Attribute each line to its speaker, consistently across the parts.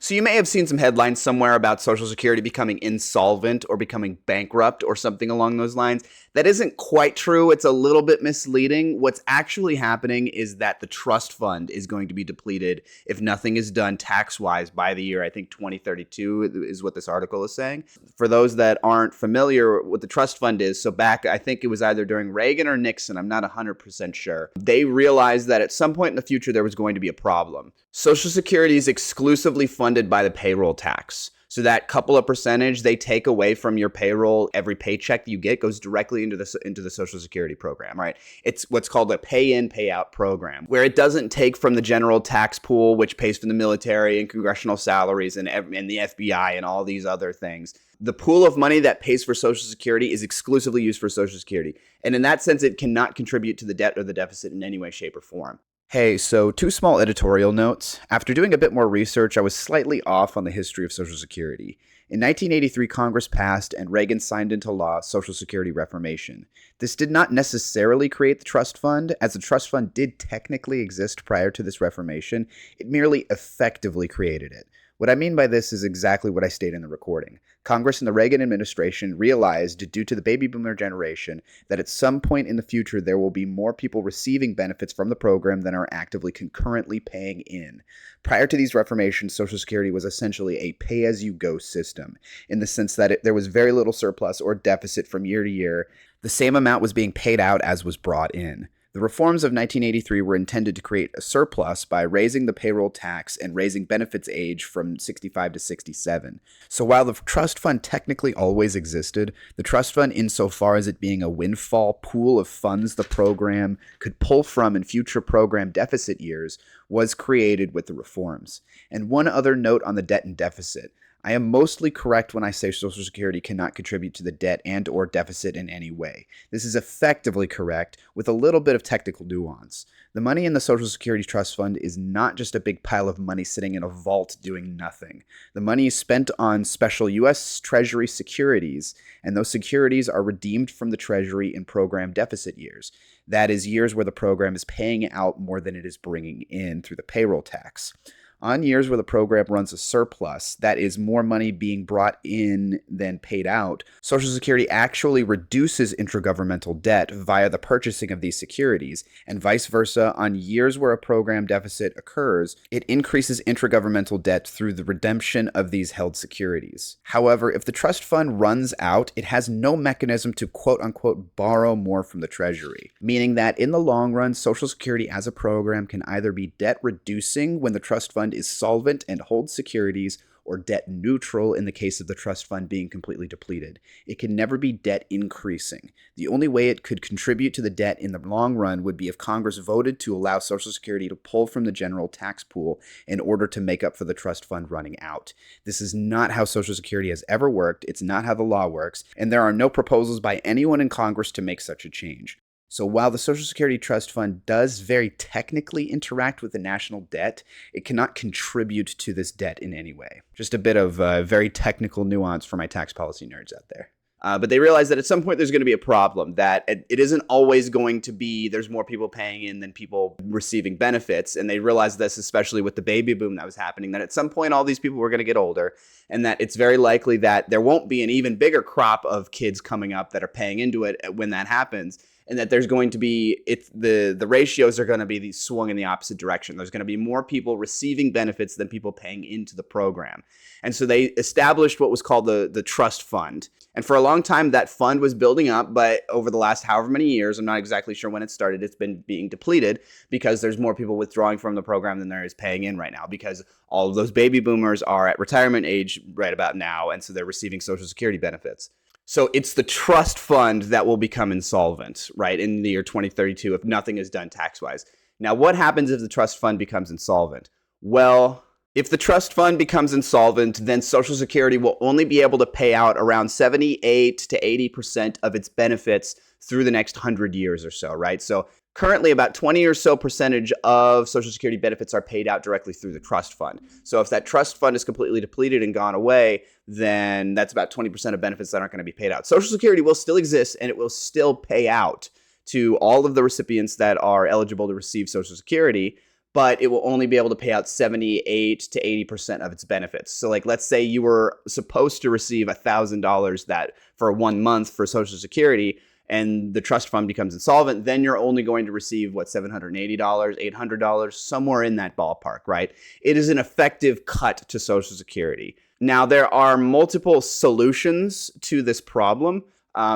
Speaker 1: So you may have seen some headlines somewhere about Social Security becoming insolvent or becoming bankrupt or something along those lines. That isn't quite true. It's a little bit misleading. What's actually happening is that the trust fund is going to be depleted if nothing is done tax-wise by the year, I think 2032 is what this article is saying. For those that aren't familiar, what the trust fund is, so back, I think it was either during Reagan or Nixon, I'm not 100% sure, they realized that at some point in the future there was going to be a problem. Social Security is exclusively funded by the payroll tax. So that couple of percentage they take away from your payroll, every paycheck that you get goes directly into the Social Security program, right? It's what's called a pay-in, pay-out program, where it doesn't take from the general tax pool, which pays for the military and congressional salaries and the FBI and all these other things. The pool of money that pays for Social Security is exclusively used for Social Security. And in that sense, it cannot contribute to the debt or the deficit in any way, shape, or form. Hey, so 2 small editorial notes. After doing a bit more research, I was slightly off on the history of Social Security. In 1983, Congress passed and Reagan signed into law Social Security reformation. This did not necessarily create the trust fund, as the trust fund did technically exist prior to this reformation. It merely effectively created it. What I mean by this is exactly what I stated in the recording. Congress and the Reagan administration realized, due to the baby boomer generation, that at some point in the future there will be more people receiving benefits from the program than are actively concurrently paying in. Prior to these reformations, Social Security was essentially a pay-as-you-go system, in the sense that there was very little surplus or deficit from year to year. The same amount was being paid out as was brought in. The reforms of 1983 were intended to create a surplus by raising the payroll tax and raising benefits age from 65 to 67. So while the trust fund technically always existed, the trust fund, insofar as it being a windfall pool of funds the program could pull from in future program deficit years, was created with the reforms. And one other note on the debt and deficit. I am mostly correct when I say Social Security cannot contribute to the debt and or deficit in any way. This is effectively correct with a little bit of technical nuance. The money in the Social Security Trust Fund is not just a big pile of money sitting in a vault doing nothing. The money is spent on special U.S. Treasury securities, and those securities are redeemed from the Treasury in program deficit years. That is, years where the program is paying out more than it is bringing in through the payroll tax. On years where the program runs a surplus, that is more money being brought in than paid out, Social Security actually reduces intragovernmental debt via the purchasing of these securities, and vice versa. On years where a program deficit occurs, it increases intragovernmental debt through the redemption of these held securities. However, if the trust fund runs out, it has no mechanism to quote-unquote borrow more from the Treasury, meaning that in the long run, Social Security as a program can either be debt reducing when the trust fund is solvent and holds securities, or debt neutral in the case of the trust fund being completely depleted. It can never be debt increasing. The only way it could contribute to the debt in the long run would be if Congress voted to allow Social Security to pull from the general tax pool in order to make up for the trust fund running out. This is not how Social Security has ever worked. It's not how the law works, and there are no proposals by anyone in Congress to make such a change. So while the Social Security Trust Fund does very technically interact with the national debt, it cannot contribute to this debt in any way. Just a bit of very technical nuance for my tax policy nerds out there. But they realize that at some point there's going to be a problem, that it isn't always going to be there's more people paying in than people receiving benefits. And they realized this, especially with the baby boom that was happening, that at some point all these people were going to get older, and that it's very likely that there won't be an even bigger crop of kids coming up that are paying into it when that happens. And that there's going to be, the ratios are going to be swung in the opposite direction. There's going to be more people receiving benefits than people paying into the program. And so they established what was called the trust fund. And for a long time, that fund was building up, but over the last however many years, I'm not exactly sure when it started, it's been being depleted because there's more people withdrawing from the program than there is paying in right now, because all of those baby boomers are at retirement age right about now, and so they're receiving Social Security benefits. So it's the trust fund that will become insolvent, right, in the year 2032 if nothing is done tax-wise. Now, what happens if the trust fund becomes insolvent? Well, if the trust fund becomes insolvent, then Social Security will only be able to pay out around 78 to 80% of its benefits through the next 100 years or so, right? So currently, about 20 or so percentage of Social Security benefits are paid out directly through the trust fund. So if that trust fund is completely depleted and gone away, then that's about 20% of benefits that aren't going to be paid out. Social Security will still exist, and it will still pay out to all of the recipients that are eligible to receive Social Security. but it will only be able to pay out 78 to 80% of its benefits. So like, let's say you were supposed to receive $1,000 that for 1 month for Social Security, and the trust fund becomes insolvent, then you're only going to receive $780, $800, somewhere in that ballpark, right? It is an effective cut to Social Security. Now, there are multiple solutions to this problem.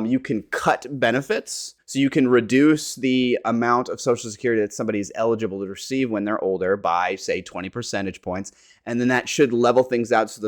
Speaker 1: You can cut benefits. So you can reduce the amount of Social Security that somebody is eligible to receive when they're older by, say, 20 percentage points. And then that should level things out so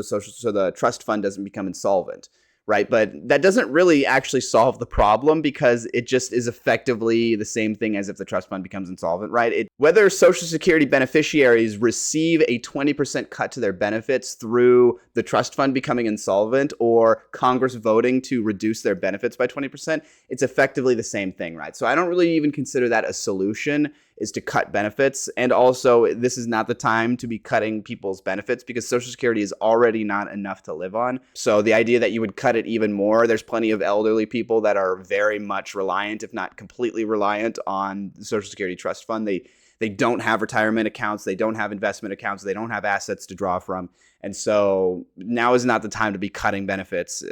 Speaker 1: the trust fund doesn't become insolvent, right? But that doesn't really actually solve the problem, because it just is effectively the same thing as if the trust fund becomes insolvent, right? Whether Social Security beneficiaries receive a 20% cut to their benefits through the trust fund becoming insolvent or Congress voting to reduce their benefits by 20%, it's effectively the same thing, right? So I don't really even consider that a solution, is to cut benefits. And also, this is not the time to be cutting people's benefits, because Social Security is already not enough to live on. So the idea that you would cut it even more, there's plenty of elderly people that are very much reliant, if not completely reliant, on the Social Security Trust Fund. They don't have retirement accounts. They don't have investment accounts. They don't have assets to draw from. And so now is not the time to be cutting benefits.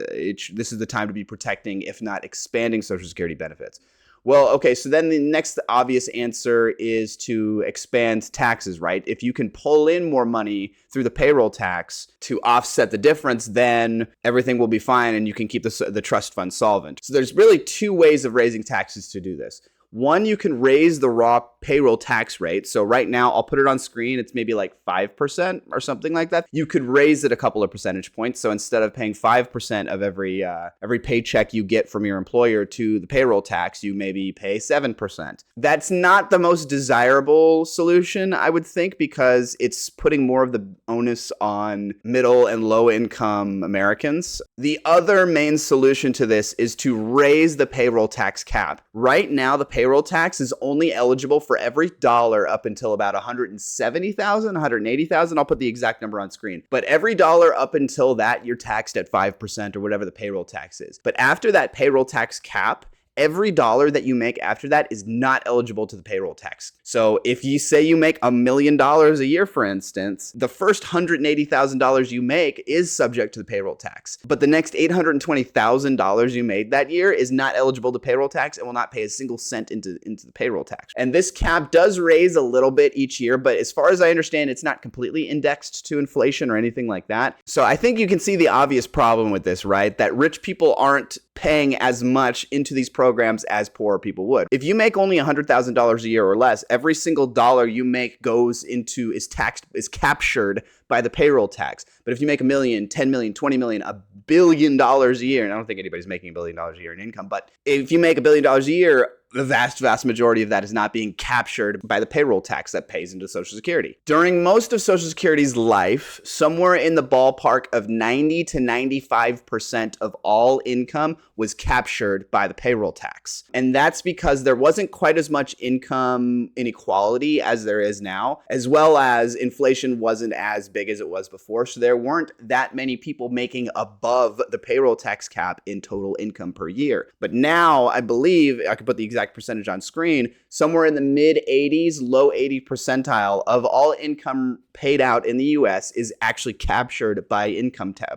Speaker 1: This is the time to be protecting, if not expanding, Social Security benefits. Well, okay, so then the next obvious answer is to expand taxes, right? If you can pull in more money through the payroll tax to offset the difference, then everything will be fine and you can keep the trust fund solvent. So there's really two ways of raising taxes to do this. One, you can raise the raw payroll tax rate. So right now, I'll put it on screen. It's maybe like 5% or something like that. You could raise it a couple of percentage points. So instead of paying 5% of every paycheck you get from your employer to the payroll tax, you maybe pay 7%. That's not the most desirable solution, I would think, because it's putting more of the onus on middle and low income Americans. The other main solution to this is to raise the payroll tax cap. Right now, the payroll tax is only eligible for every dollar up until about 170,000, 180,000. I'll put the exact number on screen. But every dollar up until that, you're taxed at 5% or whatever the payroll tax is. But after that payroll tax cap, every dollar that you make after that is not eligible to the payroll tax. So if you say you make $1 million a year, for instance, the first $180,000 you make is subject to the payroll tax. But the next $820,000 you made that year is not eligible to payroll tax and will not pay a single cent into the payroll tax. And this cap does raise a little bit each year, but as far as I understand, it's not completely indexed to inflation or anything like that. So I think you can see the obvious problem with this, right? That rich people aren't paying as much into these programs as poor people would. If you make only $100,000 a year or less, every single dollar you make is captured by the payroll tax. But if you make $1 million, $10 million, $20 million, $1 billion a year, and I don't think anybody's making $1 billion a year in income, but if you make $1 billion a year, the vast majority of that is not being captured by the payroll tax that pays into Social Security. During most of Social Security's life, somewhere in the ballpark of 90 to 95% of all income was captured by the payroll tax. And that's because there wasn't quite as much income inequality as there is now, as well as inflation wasn't as big as it was before. So there weren't that many people making above the payroll tax cap in total income per year. But now, I believe, I could put the exact percentage on screen, somewhere in the mid 80s, low 80 percentile of all income paid out in the US is actually captured by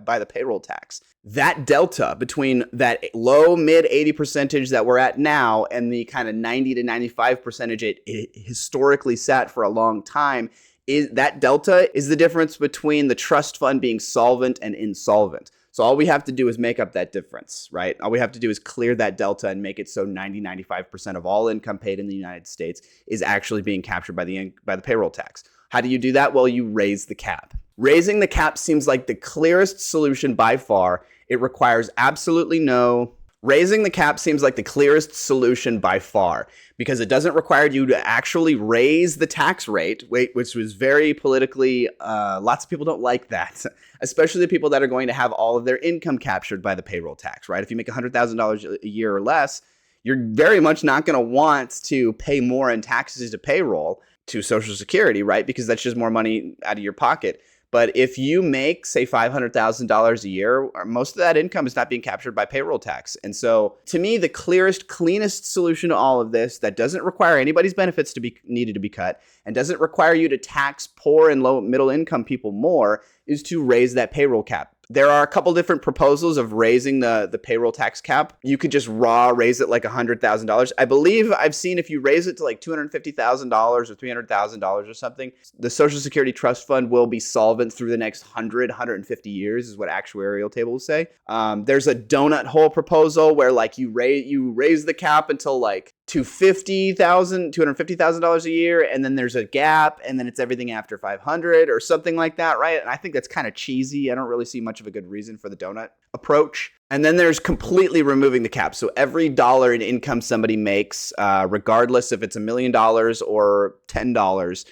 Speaker 1: by the payroll tax. That delta between that low mid 80 percentage that we're at now and the kind of 90 to 95 percentage it historically sat for a long time, that delta is the difference between the trust fund being solvent and insolvent. So all we have to do is make up that difference, right? All we have to do is clear that delta and make it so 90, 95% of all income paid in the United States is actually being captured by the payroll tax. How do you do that? Well, you raise the cap. Raising the cap seems like the clearest solution by far. It requires Raising the cap seems like the clearest solution by far because it doesn't require you to actually raise the tax rate, which was very politically, lots of people don't like that, especially the people that are going to have all of their income captured by the payroll tax, right? If you make $100,000 a year or less, you're very much not going to want to pay more in taxes to payroll to Social Security, right? Because that's just more money out of your pocket. But if you make, say, $500,000 a year, most of that income is not being captured by payroll tax. And so to me, the clearest, cleanest solution to all of this that doesn't require anybody's benefits to be needed to be cut and doesn't require you to tax poor and low middle income people more is to raise that payroll cap. There are a couple different proposals of raising the payroll tax cap. You could just raise it like $100,000. I believe I've seen if you raise it to like $250,000 or $300,000 or something, the Social Security Trust Fund will be solvent through the next 150 years is what actuarial tables say. There's a donut hole proposal where like you raise the cap until like $250,000 a year, and then there's a gap, and then it's everything after 500 or something like that, right? And I think that's kind of cheesy. I don't really see much of a good reason for the donut approach. And then there's completely removing the cap. So every dollar in income somebody makes, regardless if it's $1 million or $10,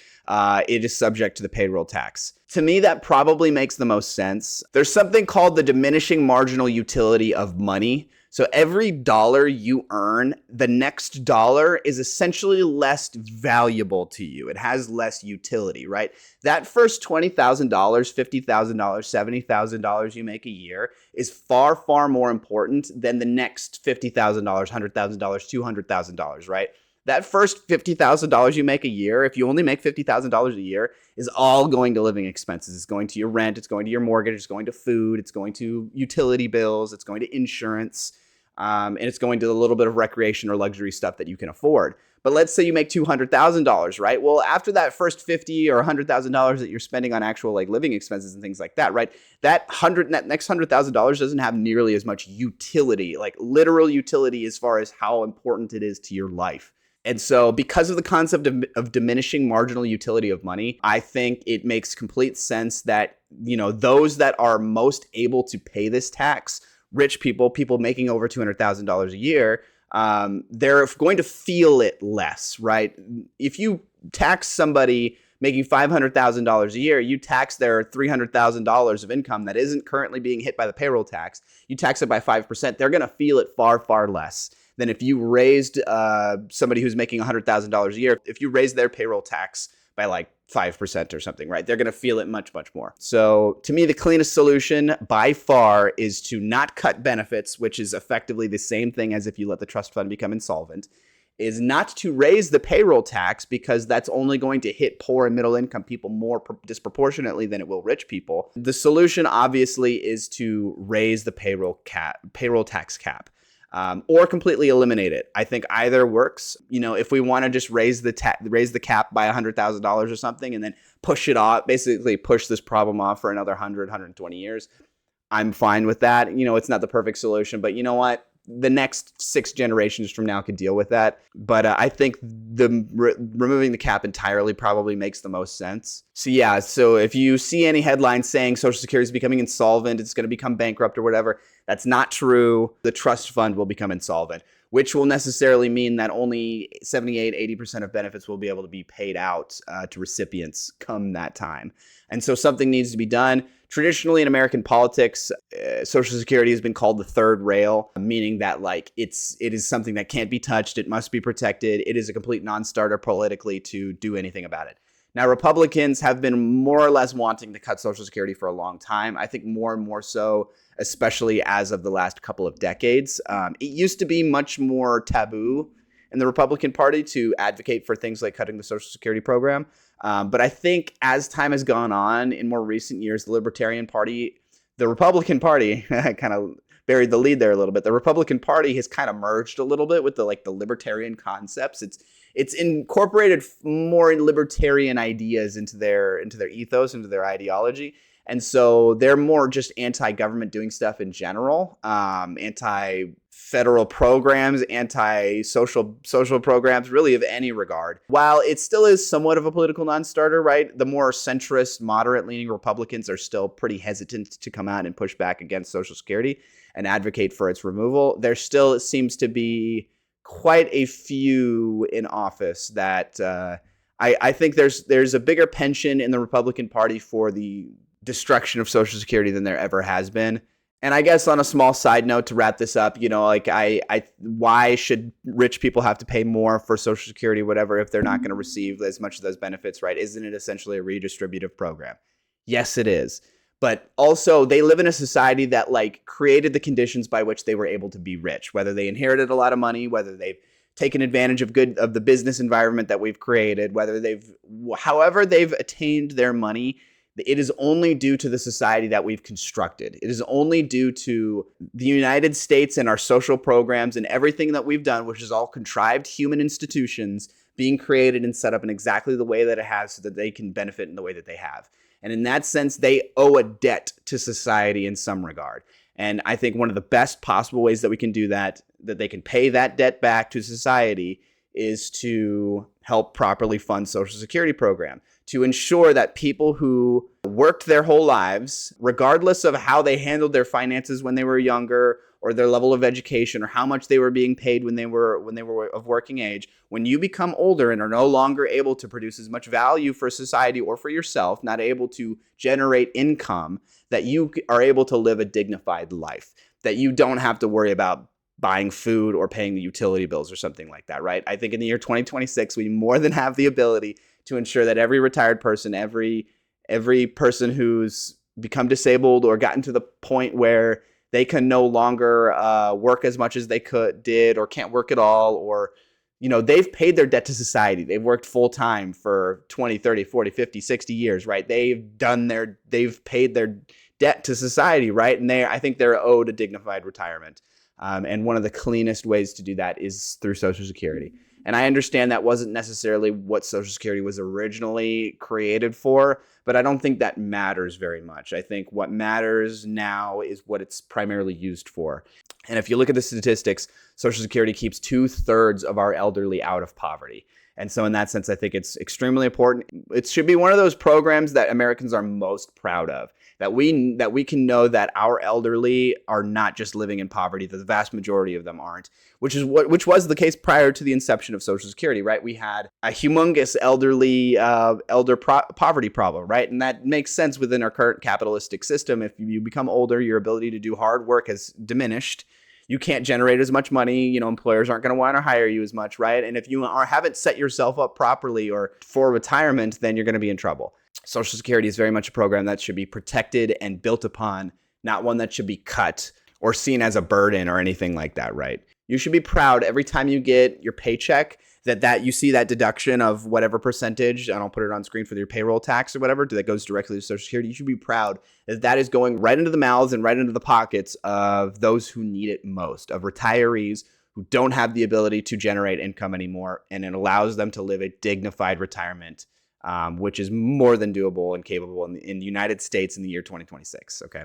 Speaker 1: it is subject to the payroll tax. To me, that probably makes the most sense. There's something called the diminishing marginal utility of money. So every dollar you earn, the next dollar is essentially less valuable to you. It has less utility, right? That first $20,000, $50,000, $70,000 you make a year is far, far more important than the next $50,000, $100,000, $200,000, right? That first $50,000 you make a year, if you only make $50,000 a year, is all going to living expenses. It's going to your rent, it's going to your mortgage, it's going to food, it's going to utility bills, it's going to insurance, and it's going to a little bit of recreation or luxury stuff that you can afford. But let's say you make $200,000, right? Well, after that first $50,000 or $100,000 that you're spending on actual like living expenses and things like that, right? That next $100,000 doesn't have nearly as much utility, like literal utility as far as how important it is to your life. And so because of the concept of diminishing marginal utility of money, I think it makes complete sense that, you know, those that are most able to pay this tax, rich people, people making over $200,000 a year, they're going to feel it less, right? If you tax somebody making $500,000 a year, you tax their $300,000 of income that isn't currently being hit by the payroll tax, you tax it by 5%, they're going to feel it far, far less than if you raised somebody who's making $100,000 a year, if you raise their payroll tax by like 5% or something, right? They're going to feel it much, much more. So to me, the cleanest solution by far is to not cut benefits, which is effectively the same thing as if you let the trust fund become insolvent, is not to raise the payroll tax because that's only going to hit poor and middle income people more disproportionately than it will rich people. The solution obviously is to raise the payroll tax cap. Or completely eliminate it. I think either works. You know, if we want to just raise the cap by $100,000 or something and then push it off, basically push this problem off for another 120 years, I'm fine with that. You know, it's not the perfect solution, but you know what? The next 6 generations from now could deal with that. But I think removing the cap entirely probably makes the most sense. So yeah, so if you see any headlines saying Social Security is becoming insolvent, it's going to become bankrupt or whatever, that's not true. The trust fund will become insolvent, which will necessarily mean that only 78-80% of benefits will be able to be paid out to recipients come that time. And so something needs to be done. Traditionally in American politics, Social Security has been called the third rail, meaning that like it is something that can't be touched. It must be protected. It is a complete non-starter politically to do anything about it. Now, Republicans have been more or less wanting to cut Social Security for a long time. I think more and more so, especially as of the last couple of decades. It used to be much more taboo in the Republican Party to advocate for things like cutting the Social Security program. But I think as time has gone on in more recent years, the Republican Party kind of buried the lead there a little bit. The Republican Party has kind of merged a little bit with the libertarian concepts. It's incorporated more libertarian ideas into their ethos, into their ideology. And so they're more just anti-government doing stuff in general, anti-federal programs, anti-social programs, really of any regard. While it still is somewhat of a political non-starter, right? The more centrist, moderate-leaning Republicans are still pretty hesitant to come out and push back against Social Security and advocate for its removal. There still seems to be quite a few in office that I think there's a bigger penchant in the Republican Party for the destruction of Social Security than there ever has been. And I guess on a small side note to wrap this up, you know, like why should rich people have to pay more for Social Security, whatever, if they're not going to receive as much of those benefits, right? Isn't it essentially a redistributive program? Yes, it is. But also, they live in a society that like created the conditions by which they were able to be rich, whether they inherited a lot of money, whether they've taken advantage of the business environment that we've created, whether however they've attained their money. It is only due to the society that we've constructed. It is only due to the United States and our social programs and everything that we've done, which is all contrived human institutions being created and set up in exactly the way that it has so that they can benefit in the way that they have. And in that sense, they owe a debt to society in some regard. And I think one of the best possible ways that we can do that they can pay that debt back to society, is to help properly fund Social Security program, to ensure that people who worked their whole lives, regardless of how they handled their finances when they were younger, or their level of education, or how much they were being paid when they were of working age, when you become older and are no longer able to produce as much value for society or for yourself, not able to generate income, that you are able to live a dignified life, that you don't have to worry about buying food or paying the utility bills or something like that, right? I think in the year 2026, we more than have the ability to ensure that every retired person, every person who's become disabled or gotten to the point where they can no longer work as much as they did, or can't work at all, or they've paid their debt to society. They've worked full time for 20, 30, 40, 50, 60 years, right? They've paid their debt to society, right? And I think they're owed a dignified retirement. And one of the cleanest ways to do that is through Social Security. And I understand that wasn't necessarily what Social Security was originally created for, but I don't think that matters very much. I think what matters now is what it's primarily used for. And if you look at the statistics, Social Security keeps 2/3 of our elderly out of poverty. And so in that sense, I think it's extremely important. It should be one of those programs that Americans are most proud of, that we can know that our elderly are not just living in poverty, that the vast majority of them aren't, which was the case prior to the inception of Social Security, right? We had a humongous poverty problem, right? And that makes sense within our current capitalistic system. If you become older, your ability to do hard work has diminished. You can't generate as much money. Employers aren't going to want to hire you as much, right? And if you haven't set yourself up properly or for retirement, then you're going to be in trouble. Social Security is very much a program that should be protected and built upon, not one that should be cut or seen as a burden or anything like that, right? You should be proud every time you get your paycheck that you see that deduction of whatever percentage, and I'll put it on screen, for your payroll tax or whatever, that goes directly to Social Security. You should be proud that is going right into the mouths and right into the pockets of those who need it most, of retirees who don't have the ability to generate income anymore, and it allows them to live a dignified retirement, which is more than doable and capable in the United States in the year 2026. Okay.